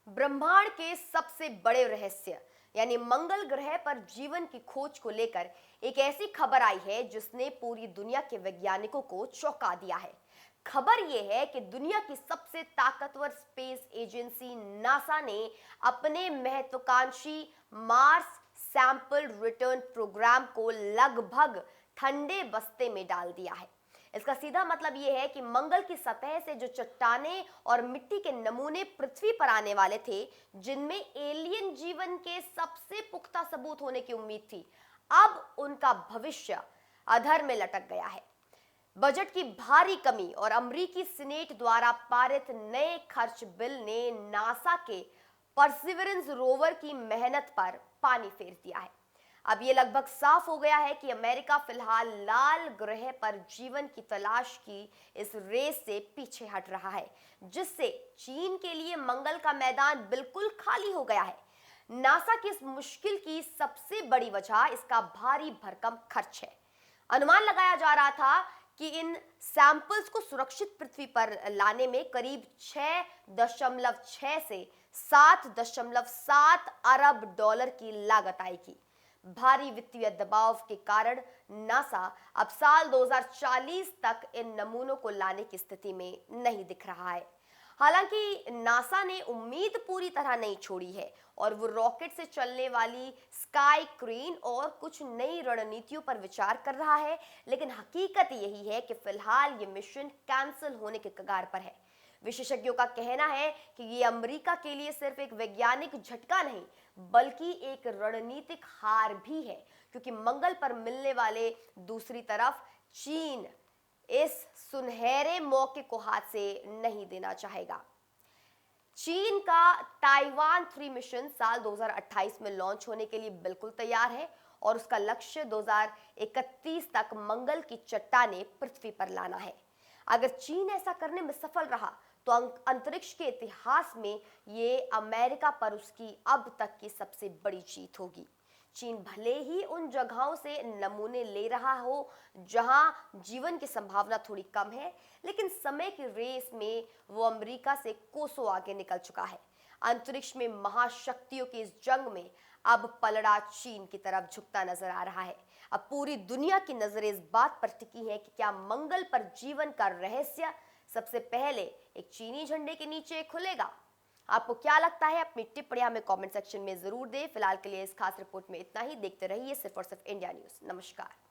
ब्रह्मांड के सबसे बड़े रहस्य यानी मंगल ग्रह पर जीवन की खोज को लेकर एक ऐसी खबर आई है जिसने पूरी दुनिया के वैज्ञानिकों को चौंका दिया है। खबर यह है कि दुनिया की सबसे ताकतवर स्पेस एजेंसी नासा ने अपने महत्वाकांक्षी मार्स सैंपल रिटर्न प्रोग्राम को लगभग ठंडे बस्ते में डाल दिया है। इसका सीधा मतलब यह है कि मंगल की सतह से जो चट्टानें और मिट्टी के नमूने पृथ्वी पर आने वाले थे, जिनमें एलियन जीवन के सबसे पुख्ता सबूत होने की उम्मीद थी, अब उनका भविष्य अधर में लटक गया है। बजट की भारी कमी और अमेरिकी सीनेट द्वारा पारित नए खर्च बिल ने नासा के परसिवरेंस रोवर की मेहनत पर पानी फेर दिया है। अब यह लगभग साफ हो गया है कि अमेरिका फिलहाल लाल ग्रह पर जीवन की तलाश की इस रेस से पीछे हट रहा है, जिससे चीन के लिए मंगल का मैदान बिल्कुल खाली हो गया है। नासा की इस मुश्किल की सबसे बड़ी वजह इसका भारी भरकम खर्च है। अनुमान लगाया जा रहा था कि इन सैंपल्स को सुरक्षित पृथ्वी पर लाने में करीब 6.6 से 7.7 अरब डॉलर की लागत आएगी। भारी वित्तीय दबाव के कारण नासा अब साल 2040 तक इन नमूनों को लाने की स्थिति में नहीं दिख रहा है। हालांकि नासा ने उम्मीद पूरी तरह नहीं छोड़ी है और वो रॉकेट से चलने वाली स्काई क्रेन और कुछ नई रणनीतियों पर विचार कर रहा है, लेकिन हकीकत यही है कि फिलहाल ये मिशन कैंसिल होने के कगार पर है। विशेषज्ञों का कहना है कि ये अमेरिका के लिए सिर्फ एक वैज्ञानिक झटका नहीं, बल्कि एक रणनीतिक हार भी है, क्योंकि मंगल पर मिलने वाले दूसरी तरफ चीन इस सुनहरे मौके को हाथ से नहीं देना चाहेगा। चीन का ताइवान 3 मिशन साल 2028 में लॉन्च होने के लिए बिल्कुल तैयार है और उसका लक्ष्य 2031 तक मंगल की चट्टानें पृथ्वी पर लाना है। अगर चीन ऐसा करने में सफल रहा तो अंतरिक्ष के इतिहास में ये अमेरिका पर उसकी अब तक की सबसे बड़ी जीत होगी। चीन भले ही उन जगहों से नमूने ले रहा हो जहां जीवन की संभावना थोड़ी कम है, लेकिन समय की रेस में वो अमेरिका से कोसों आगे निकल चुका है। अंतरिक्ष में महाशक्तियों की इस जंग में अब पलड़ा चीन की तरफ झुकता नजर आ रहा है। अब पूरी दुनिया की नजरें इस बात पर टिकी है कि क्या मंगल पर जीवन का रहस्य सबसे पहले एक चीनी झंडे के नीचे खुलेगा। आपको क्या लगता है? अपनी टिप्पणियां हमें कमेंट सेक्शन में जरूर दें। फिलहाल के लिए इस खास रिपोर्ट में इतना ही। देखते रहिए सिर्फ और सिर्फ इंडिया न्यूज। नमस्कार।